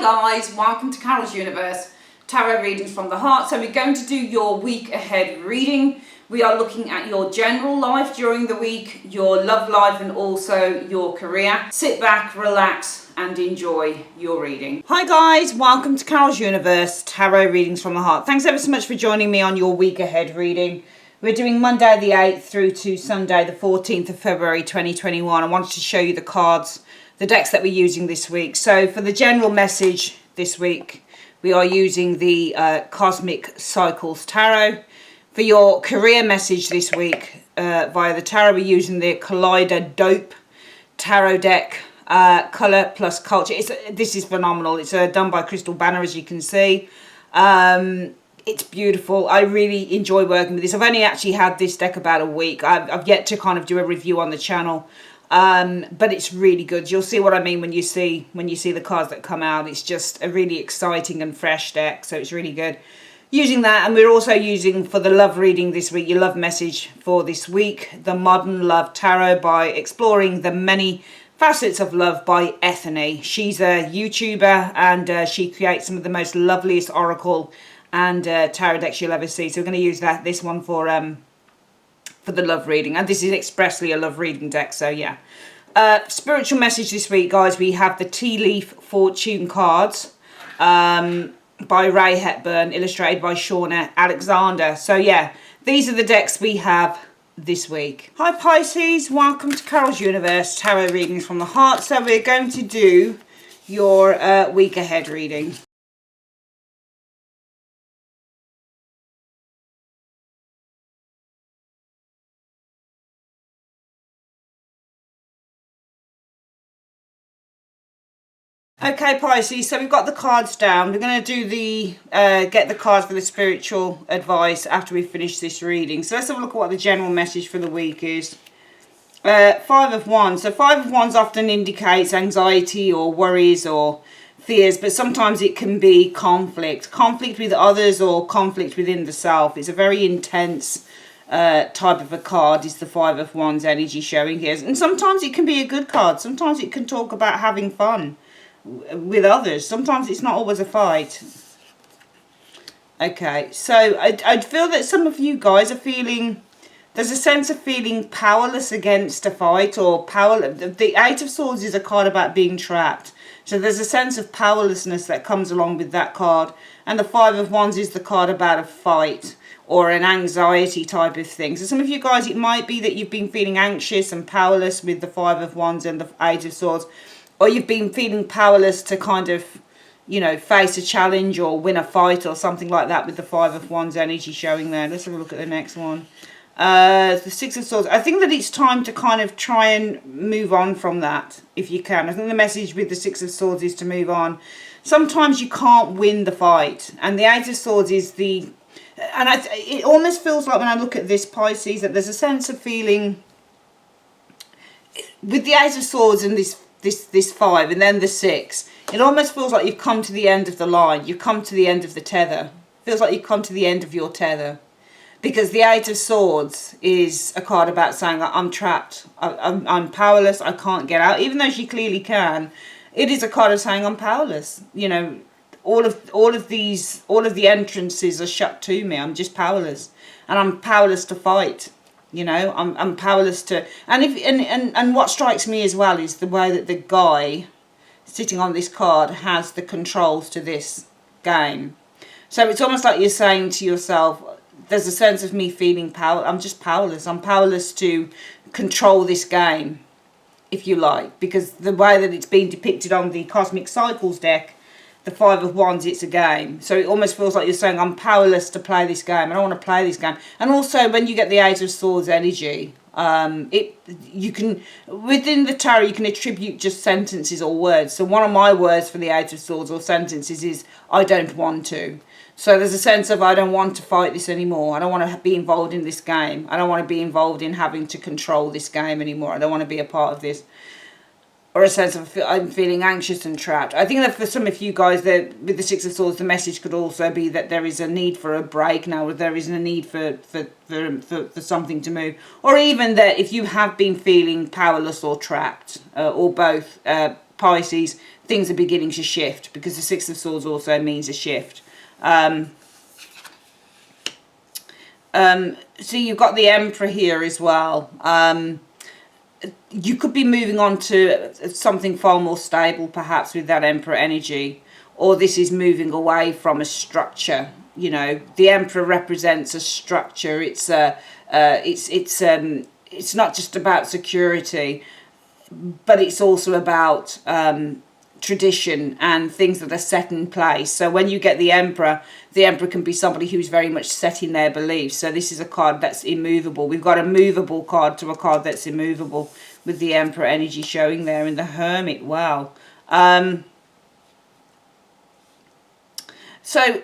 guys, welcome to Carol's Universe, Tarot Readings from the Heart. So we're going to do your week ahead reading. We are looking at your general life during the week, your love life and also your career. Sit back, relax and enjoy your reading. Hi guys, welcome to Carol's Universe, Tarot Readings from the Heart. Thanks ever so much for joining me on your week ahead reading. We're doing Monday the 8th through to Sunday the 14th of February 2021. I wanted to show you the cards, the decks that we're using this week. So for the general message this week, we are using the Cosmic Cycles Tarot. For your career message this week via the tarot, we're using the Collider Dope Tarot deck, Colour plus Culture. This is phenomenal. It's done by Crystal Banner, as you can see. It's beautiful. I really enjoy working with this. I've only actually had this deck about a week. I've yet to kind of do a review on the channel. But it's really good. You'll see what I mean when you see the cards that come out. It's just a really exciting and fresh deck, so it's really good. Using that, and we're also using for the love reading this week, your love message for this week, the Modern Love Tarot by Exploring the Many Facets of Love by Ethany. She's a YouTuber and she creates some of the most loveliest oracle and tarot decks you'll ever see. So we're going to use this one for the love reading, and this is expressly a love reading deck, so yeah. Spiritual message this week, guys, we have the Tea Leaf Fortune cards by Ray Hepburn, illustrated by Shauna Alexander. So yeah, these are the decks we have this week. Hi Pisces, welcome to Carol's Universe, Tarot Readings from the Heart. So we're going to do your week ahead reading. Okay Pisces, so we've got the cards down. We're going to do the get the cards for the spiritual advice after we finish this reading. So let's have a look at what the general message for the week is. Five of Wands. So Five of Wands often indicates anxiety or worries or fears, but sometimes it can be conflict with others or conflict within the self. It's a very intense type of a card, is the Five of Wands energy showing here. And sometimes it can be a good card. Sometimes it can talk about having fun with others. Sometimes it's not always a fight. Okay, so I feel that some of you guys are feeling, there's a sense of feeling powerless against a fight, or the Eight of Swords is a card about being trapped, so there's a sense of powerlessness that comes along with that card. And the Five of Wands is the card about a fight or an anxiety type of thing. So some of you guys, it might be that you've been feeling anxious and powerless with the Five of Wands and the Eight of Swords, or you've been feeling powerless to kind of, you know, face a challenge or win a fight or something like that with the Five of Wands energy showing there. Let's have a look at the next one. The Six of Swords. I think that it's time to kind of try and move on from that, if you can. I think the message with the Six of Swords is to move on. Sometimes you can't win the fight. And the Eight of Swords is the... And it almost feels like when I look at this, Pisces, that there's a sense of feeling... With the Eight of Swords and this five and then the six, it almost feels like you've come to the end of the line. You've come to the end of the tether. Feels like you've come to the end of your tether, because the Eight of Swords is a card about saying, I'm trapped, I'm powerless, I can't get out. Even though she clearly can, it is a card of saying I'm powerless. You know, all of the entrances are shut to me. I'm just powerless, and I'm powerless to fight. You know, I'm powerless to, and what strikes me as well is the way that the guy sitting on this card has the controls to this game. So it's almost like you're saying to yourself, there's a sense of me feeling I'm just powerless. I'm powerless to control this game, if you like, because the way that it's been depicted on the Cosmic Cycles deck, the Five of Wands, it's a game. So it almost feels like you're saying, I'm powerless to play this game. I don't want to play this game. And also, when you get the Eight of Swords energy, you can, within the tarot, you can attribute just sentences or words. So one of my words for the Eight of Swords or sentences is, I don't want to. So there's a sense of, I don't want to fight this anymore. I don't want to be involved in this game. I don't want to be involved in having to control this game anymore. I don't want to be a part of this. Or a sense of I'm feeling anxious and trapped. I think that for some of you guys, with the Six of Swords, the message could also be that there is a need for a break now, or there is a need for something to move. Or even that if you have been feeling powerless or trapped, or both, Pisces, things are beginning to shift, because the Six of Swords also means a shift. So you've got the Emperor here as well. You could be moving on to something far more stable, perhaps, with that Emperor energy, or this is moving away from a structure. You know, the Emperor represents a structure. It's not just about security, but it's also about tradition and things that are set in place. So when you get the Emperor can be somebody who's very much set in their beliefs. So this is a card that's immovable. We've got a movable card to a card that's immovable, with the Emperor energy showing there, in the Hermit. Wow. So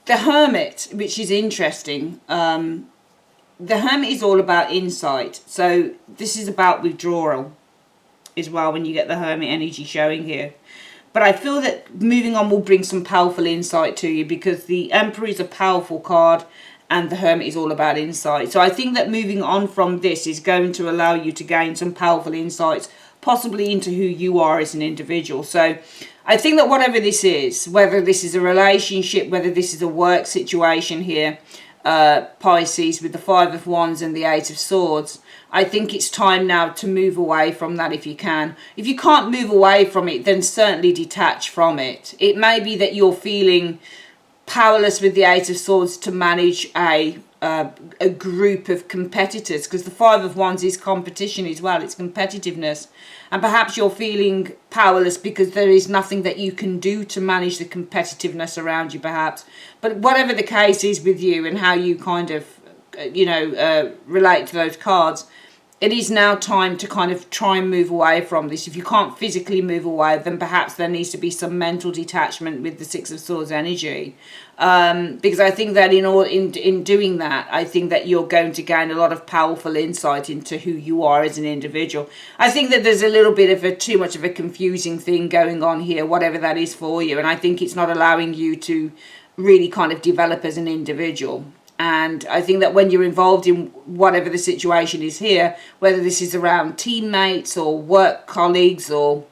the Hermit, which is interesting, the Hermit is all about insight. So this is about withdrawal as well, when you get the Hermit energy showing here. But I feel that moving on will bring some powerful insight to you, because the Emperor is a powerful card and the Hermit is all about insight. So I think that moving on from this is going to allow you to gain some powerful insights, possibly into who you are as an individual. So I think that whatever this is, whether this is a relationship, whether this is a work situation here, Pisces, with the Five of Wands and the Eight of Swords, I think it's time now to move away from that if you can. If you can't move away from it, then certainly detach from it. It may be that you're feeling powerless with the Eight of Swords to manage a group of competitors, because the Five of Wands is competition as well. It's competitiveness. And perhaps you're feeling powerless because there is nothing that you can do to manage the competitiveness around you, perhaps. But whatever the case is with you and how you kind of, relate to those cards, it is now time to kind of try and move away from this. If you can't physically move away, then perhaps there needs to be some mental detachment with the Six of Swords energy. Because I think that in doing that, I think that you're going to gain a lot of powerful insight into who you are as an individual. I think that there's a little bit of too much of a confusing thing going on here, whatever that is for you. And I think it's not allowing you to really kind of develop as an individual. And I think that when you're involved in whatever the situation is here, whether this is around teammates or work colleagues or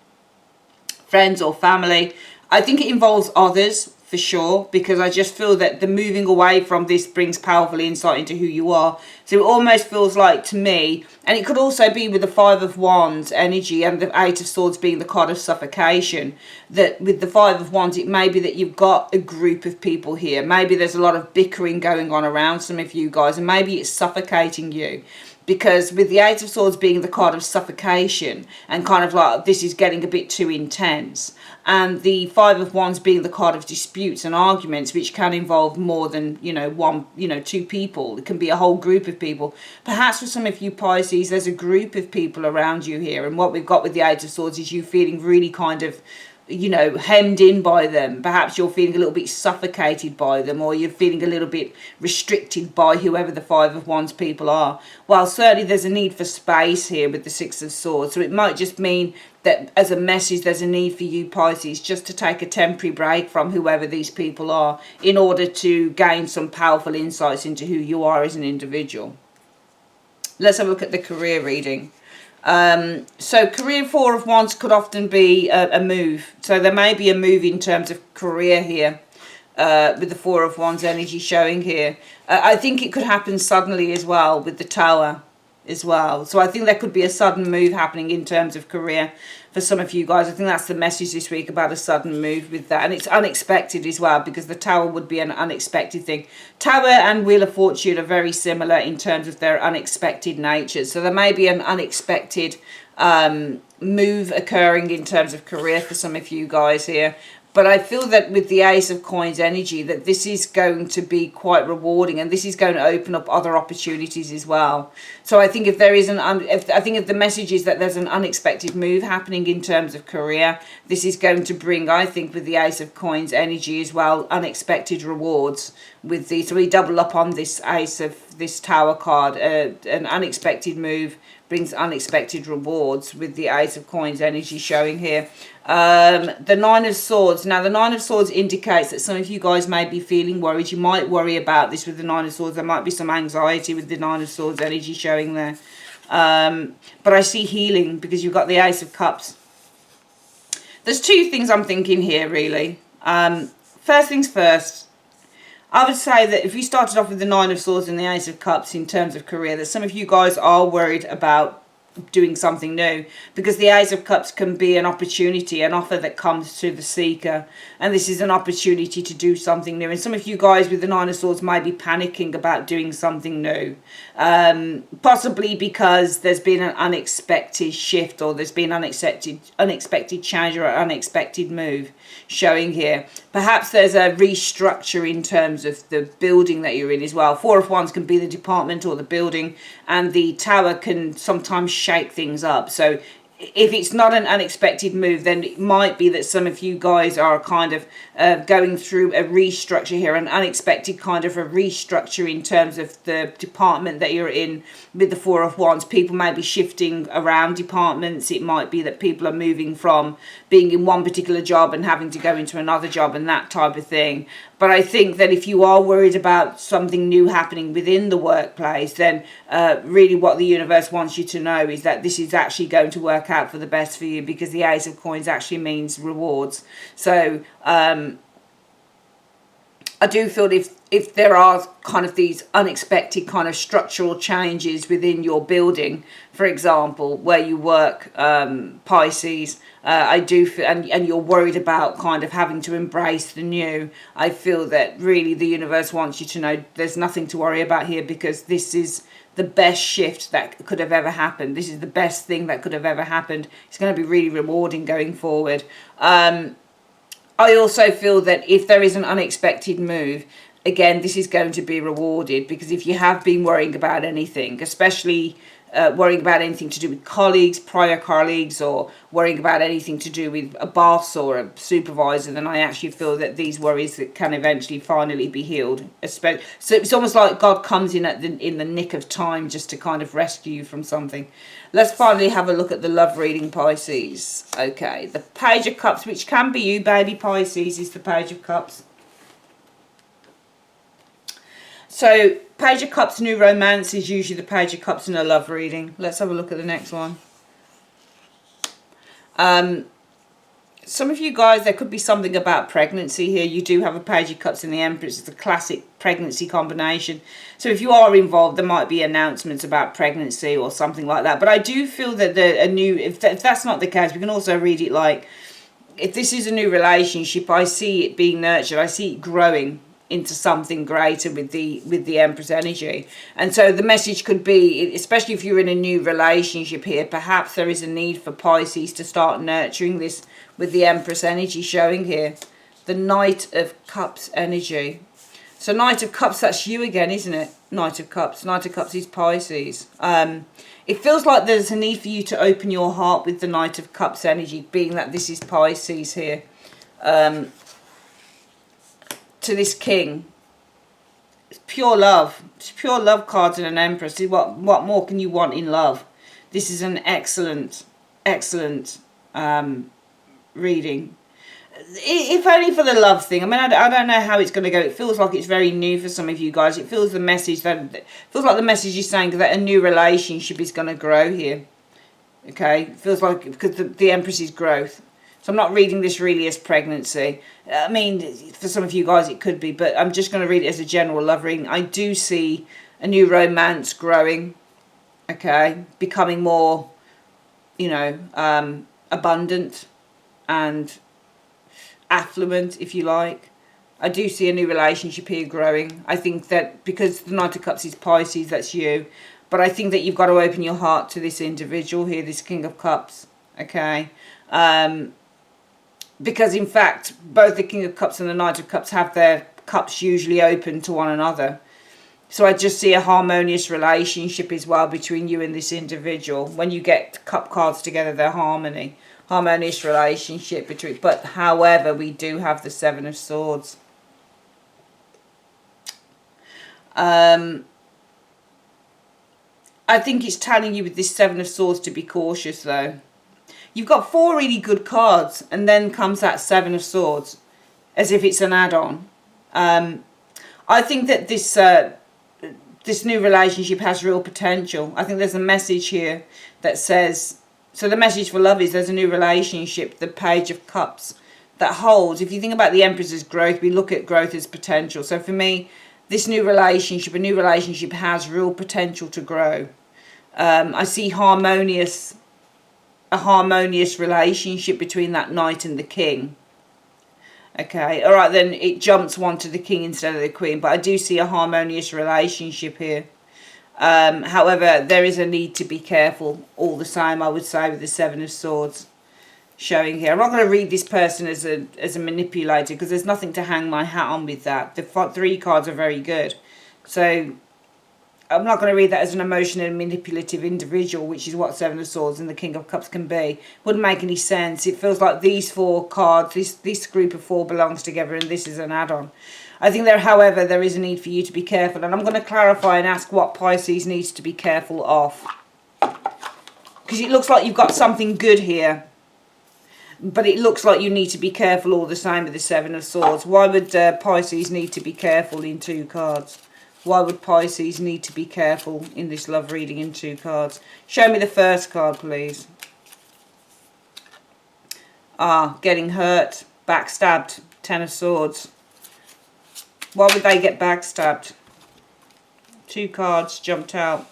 friends or family, I think it involves others for sure, because I just feel that the moving away from this brings powerful insight into who you are. So it almost feels like to me, and it could also be with the Five of Wands energy and the Eight of Swords being the card of suffocation, that with the Five of Wands, it may be that you've got a group of people here. Maybe there's a lot of bickering going on around some of you guys, and maybe it's suffocating you. Because with the Eight of Swords being the card of suffocation and kind of like this is getting a bit too intense, and the Five of Wands being the card of disputes and arguments, which can involve more than, two people. It can be a whole group of people. Perhaps for some of you Pisces, there's a group of people around you here. And what we've got with the Eight of Swords is you feeling really kind of, hemmed in by them. Perhaps you're feeling a little bit suffocated by them, or you're feeling a little bit restricted by whoever the Five of Wands people are. Well, certainly there's a need for space here with the Six of Swords. So it might just mean that as a message, there's a need for you Pisces just to take a temporary break from whoever these people are in order to gain some powerful insights into who you are as an individual. Let's have a look at the career reading. So career Four of Wands could often be a move. So there may be a move in terms of career here, with the Four of Wands energy showing here. I think it could happen suddenly as well with the Tower as well. So I think there could be a sudden move happening in terms of career for some of you guys. I think that's the message this week, about a sudden move with that. And it's unexpected as well, because the Tower would be an unexpected thing. Tower and Wheel of Fortune are very similar in terms of their unexpected natures. So there may be an unexpected move occurring in terms of career for some of you guys here. But I feel that with the Ace of Coins energy, that this is going to be quite rewarding, and this is going to open up other opportunities as well. So I think if there is if the message is that there's an unexpected move happening in terms of career, this is going to bring, I think, with the Ace of Coins energy as well, unexpected rewards with the. So we double up on this Ace of this Tower card. An unexpected move brings unexpected rewards with the Ace of Coins energy showing here. The Nine of Swords. Now, the Nine of Swords indicates that some of you guys may be feeling worried. You might worry about this with the Nine of Swords. There might be some anxiety with the Nine of Swords energy showing there. But I see healing, because you've got the Ace of Cups. There's two things I'm thinking here, really. First things first, I would say that if you started off with the Nine of Swords and the Ace of Cups in terms of career, that some of you guys are worried about doing something new, because the Ace of Cups can be an opportunity, an offer that comes to the seeker, and this is an opportunity to do something new. And some of you guys with the Nine of Swords might be panicking about doing something new, possibly because there's been an unexpected shift, or there's been unexpected change or an unexpected move showing here. Perhaps there's a restructure in terms of the building that you're in as well. Four of Wands can be the department or the building, and the Tower can sometimes shake things up. So if it's not an unexpected move, then it might be that some of you guys are kind of going through a restructure here, an unexpected kind of a restructure in terms of the department that you're in with the Four of Wands. People may be shifting around departments. It might be that people are moving from being in one particular job and having to go into another job and that type of thing. But I think that if you are worried about something new happening within the workplace, then really what the universe wants you to know is that this is actually going to work out for the best for you, because the Ace of Coins actually means rewards. So I do feel if there are kind of these unexpected kind of structural changes within your building, for example, where you work, Pisces, I do feel, and you're worried about kind of having to embrace the new, I feel that really the universe wants you to know there's nothing to worry about here, because this is the best shift that could have ever happened. This is the best thing that could have ever happened. It's going to be really rewarding going forward. I also feel that if there is an unexpected move, again, this is going to be rewarded, because if you have been worrying about anything, especially worrying about anything to do with colleagues, prior colleagues, or worrying about anything to do with a boss or a supervisor, then I actually feel that these worries that can eventually finally be healed. So it's almost like God comes in in the nick of time just to kind of rescue you from something. Let's finally have a look at the love reading, Pisces. Okay, the Page of Cups, which can be you, baby Pisces, is the Page of Cups. So, Page of Cups, new romance is usually the Page of Cups in a love reading. Let's have a look at the next one. Some of you guys, there could be something about pregnancy here. You do have a Page of Cups in the Empress. It's a classic pregnancy combination. So if you are involved, there might be announcements about pregnancy or something like that. But I do feel that if that's not the case, we can also read it like, if this is a new relationship, I see it being nurtured. I see it growing into something greater with the Empress energy. And so the message could be, especially if you're in a new relationship here, perhaps there is a need for Pisces to start nurturing this with the Empress energy showing here. The Knight of Cups energy. So Knight of Cups, that's you again, isn't it? Knight of Cups. Knight of Cups is Pisces. It feels like there's a need for you to open your heart with the Knight of Cups energy, being that this is Pisces here. To this King. It's pure love. It's pure love cards and an Empress. What more can you want in love? This is an excellent reading. If only for the love thing. I mean, I don't know how it's going to go. It feels like it's very new for some of you guys. It feels like the message is saying that a new relationship is going to grow here. Okay, it feels like, because the Empress is growth. So I'm not reading this really as pregnancy. I mean, for some of you guys it could be, but I'm just going to read it as a general love reading. I do see a new romance growing, okay, becoming more, abundant and affluent, if you like. I do see a new relationship here growing. I think that because the Knight of Cups is Pisces, that's you. But I think that you've got to open your heart to this individual here, this King of Cups, okay? Because in fact, both the King of Cups and the Knight of Cups have their cups usually open to one another. So I just see a harmonious relationship as well between you and this individual. When you get cup cards together, they're harmonious relationship between. But however, we do have the Seven of Swords. I think it's telling you with this Seven of Swords to be cautious though. You've got four really good cards, and then comes that Seven of Swords, as if it's an add-on. I think that this new relationship has real potential. I think there's a message here that says So the message for love is there's a new relationship, the Page of Cups, that holds. If you think about the Empress as growth, we look at growth as potential. So for me, this new relationship, a new relationship has real potential to grow. I see a harmonious relationship between that Knight and the King. Okay, all right, then it jumps one to the King instead of the Queen, but I do see a harmonious relationship here. However, there is a need to be careful all the same, I would say, with the Seven of Swords showing here. I'm not going to read this person as a manipulator, because there's nothing to hang my hat on with that. The 3 cards are very good. So I'm not going to read that as an emotional and manipulative individual, which is what Seven of Swords and the King of Cups can be. Wouldn't make any sense. It feels like these 4 cards, this group of 4 belongs together, and this is an add-on. I think however, there is a need for you to be careful. And I'm going to clarify and ask what Pisces needs to be careful of. Because it looks like you've got something good here. But it looks like you need to be careful all the same with the Seven of Swords. Why would Pisces need to be careful in 2 cards? Why would Pisces need to be careful in this love reading in 2 cards? Show me the first card, please. Getting hurt, backstabbed, 10 of Swords. Why would they get backstabbed? 2 cards jumped out.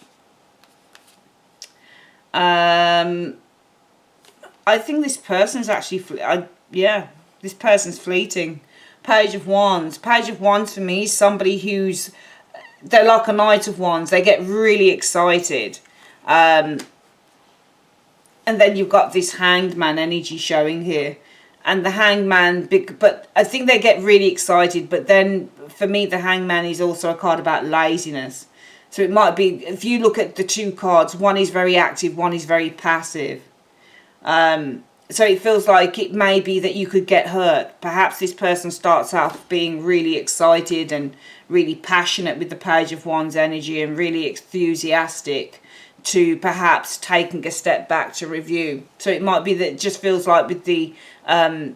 I think this person's actually, this person's fleeting. Page of Wands. Page of Wands for me is somebody who's, they're like a Knight of Wands. They get really excited. And then you've got this Hanged Man energy showing here. And the Hanged Man, but I think they get really excited. But then, for me, the Hanged Man is also a card about laziness. So it might be, if you look at the 2 cards, one is very active, one is very passive. So it feels like it may be that you could get hurt. Perhaps this person starts off being really excited and really passionate with the Page of Wands energy and really enthusiastic, to perhaps taking a step back to review. So it might be that it just feels like with the and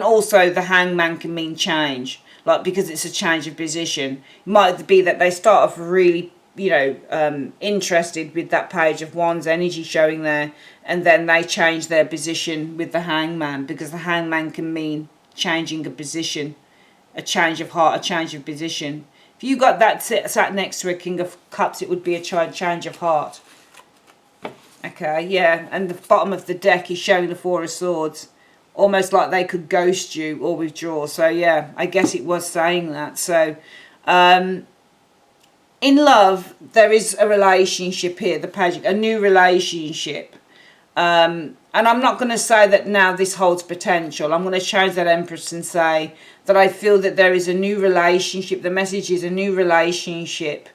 also the Hanged Man can mean change, like, because it's a change of position. It might be that they start off really, interested with that Page of Wands energy showing there, and then they change their position with the Hanged Man, because the Hanged Man can mean changing a position, a change of heart, a change of position. If you got that sat next to a King of Cups, it would be a change of heart. Okay, yeah, and the bottom of the deck is showing the 4 of Swords, almost like they could ghost you or withdraw. So yeah, I guess it was saying that. So in love, there is a relationship here, the Page, a new relationship. And I'm not going to say that now this holds potential. I'm going to change that Empress and say that I feel that there is a new relationship. The message is a new relationship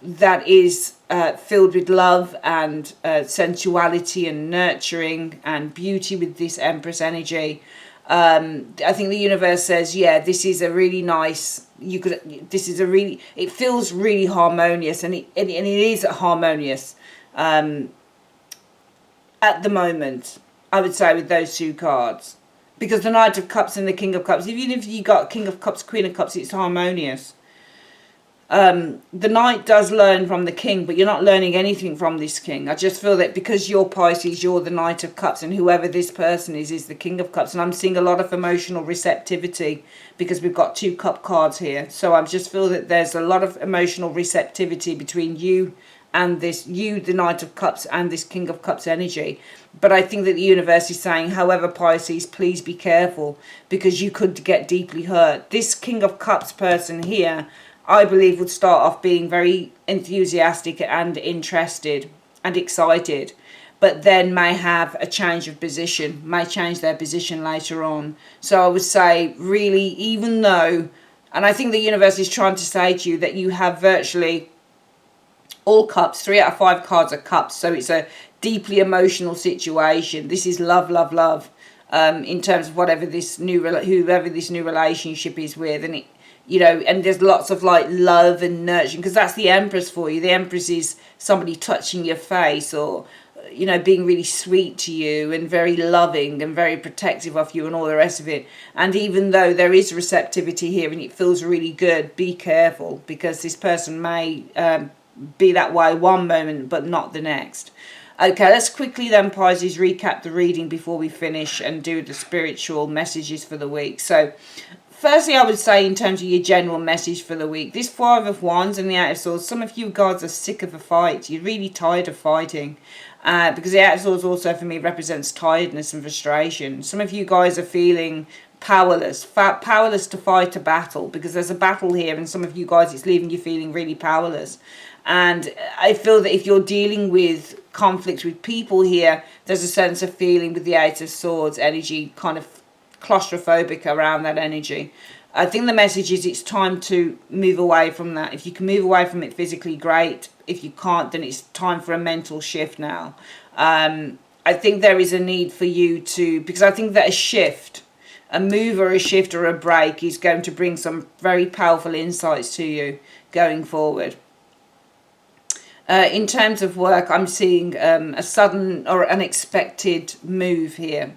that is filled with love and sensuality and nurturing and beauty with this Empress energy. I think the universe says, yeah, this is a really nice, it feels really harmonious, and it is harmonious at the moment, I would say, with those 2 cards. Because the Knight of Cups and the King of Cups, even if you got King of Cups, Queen of Cups, it's harmonious. The Knight does learn from the King, but you're not learning anything from this King. I just feel that because you're Pisces, you're the Knight of Cups, and whoever this person is the King of Cups. And I'm seeing a lot of emotional receptivity because we've got 2 cup cards here. So I just feel that there's a lot of emotional receptivity between you and the Knight of Cups, and this King of Cups energy. But I think that the universe is saying, however, Pisces, please be careful, because you could get deeply hurt. This King of Cups person here, I believe, would start off being very enthusiastic and interested and excited, but then may have a change of position, may change their position later on. So I would say, really, even though, and I think the universe is trying to say to you that you have virtually all cups, 3 out of 5 cards are cups, so it's a deeply emotional situation. This is love, love, love, in terms of whoever this new relationship is with, and it, and there's lots of like love and nurturing, because that's the Empress for you. The Empress is somebody touching your face, or being really sweet to you and very loving and very protective of you and all the rest of it. And even though there is receptivity here and it feels really good, be careful, because this person may be that way one moment but not the next. Okay, let's quickly then, Pisces, recap the reading before we finish and do the spiritual messages for the week. So, firstly, I would say in terms of your general message for the week, this Five of Wands and the Eight of Swords, some of you guys are sick of a fight. You're really tired of fighting. Because the Eight of Swords also for me represents tiredness and frustration. Some of you guys are feeling powerless to fight a battle, because there's a battle here, and some of you guys, it's leaving you feeling really powerless. And I feel that if you're dealing with conflict with people here, there's a sense of feeling with the Eight of Swords energy, kind of claustrophobic around that energy. I think the message is it's time to move away from that. If you can move away from it physically, great. If you can't, then it's time for a mental shift now. I think there is a need for you to, because I think that a move or a shift or a break is going to bring some very powerful insights to you going forward. In terms of work, I'm seeing a sudden or unexpected move here.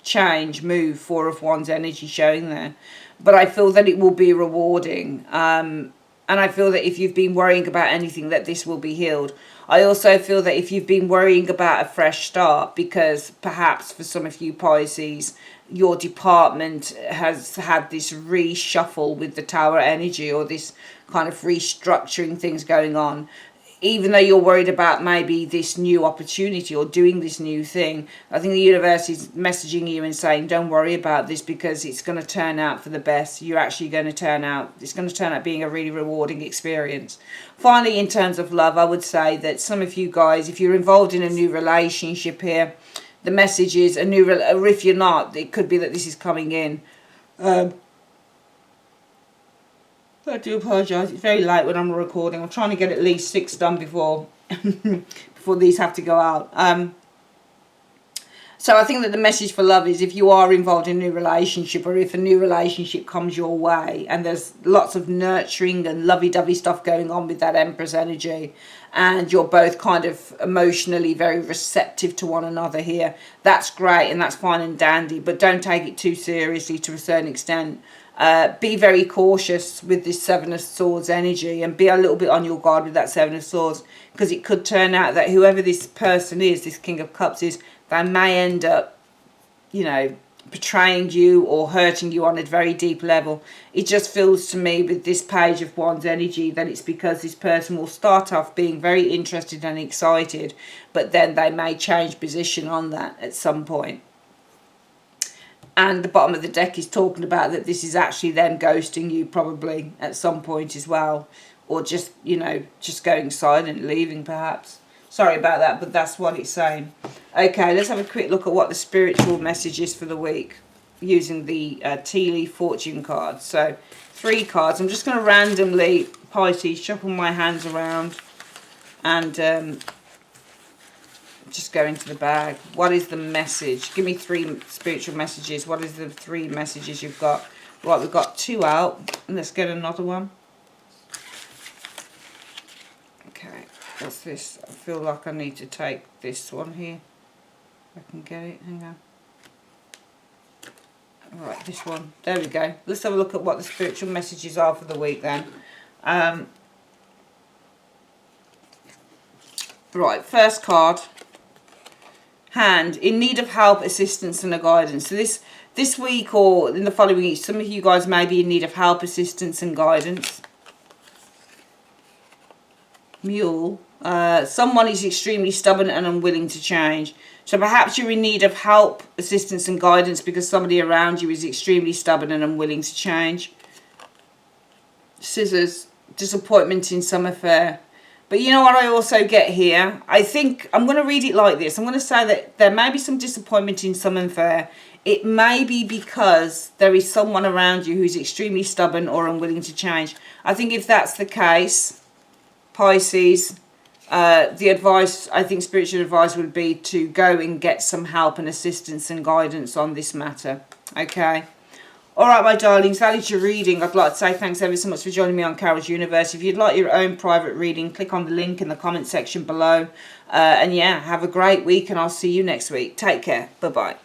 Change, move, Four of Wands energy showing there. But I feel that it will be rewarding. And I feel that if you've been worrying about anything, that this will be healed. I also feel that if you've been worrying about a fresh start, because perhaps for some of you Pisces, your department has had this reshuffle with the Tower energy, or this kind of restructuring things going on, even though you're worried about maybe this new opportunity or doing this new thing, I think the universe is messaging you and saying, don't worry about this, because it's going to turn out for the best. You're actually going to turn out, it's going to turn out being a really rewarding experience. Finally, in terms of love, I would say that some of you guys, if you're involved in a new relationship here, the message is or if you're not, it could be that this is coming in. I do apologise, it's very late when I'm recording. I'm trying to get at least 6 done before before these have to go out. So I think that the message for love is, if you are involved in a new relationship, or if a new relationship comes your way, and there's lots of nurturing and lovey-dovey stuff going on with that Empress energy, and you're both kind of emotionally very receptive to one another here, that's great and that's fine and dandy, but don't take it too seriously to a certain extent. Be very cautious with this Seven of Swords energy, and be a little bit on your guard with that Seven of Swords, because it could turn out that whoever this person is, this King of Cups is, they may end up, you know, betraying you or hurting you on a very deep level. It just feels to me with this Page of Wands energy that it's because this person will start off being very interested and excited, but then they may change position on that at some point. And the bottom of the deck is talking about that this is actually them ghosting you probably at some point as well. Or just, you know, just going silent, leaving perhaps. Sorry about that, but that's what it's saying. Okay, let's have a quick look at what the spiritual message is for the week using the tea leaf fortune card. So 3 cards. I'm just going to randomly, Pisces, shuffle my hands around and just go into the bag. What is the message? Give me 3 spiritual messages. What is the 3 messages you've got? Right, we've got 2 out. Let's get another one. Okay, what's this? I feel like I need to take this one here. If I can get it. Hang on. Right, this one. There we go. Let's have a look at what the spiritual messages are for the week then. Right, first card. Hand, in need of help, assistance and a guidance. So this week or in the following week, some of you guys may be in need of help, assistance and guidance. Mule. Someone is extremely stubborn and unwilling to change. So perhaps you're in need of help, assistance and guidance because somebody around you is extremely stubborn and unwilling to change. Scissors. Disappointment in some affair. But you know what I also get here? I think I'm going to read it like this. I'm going to say that there may be some disappointment in some affair. It may be because there is someone around you who's extremely stubborn or unwilling to change. I think if that's the case, Pisces, the advice, I think spiritual advice would be to go and get some help and assistance and guidance on this matter. Okay? All right, my darlings, that is your reading. I'd like to say thanks ever so much for joining me on Carol's Universe. If you'd like your own private reading, click on the link in the comment section below. And yeah, have a great week and I'll see you next week. Take care. Bye-bye.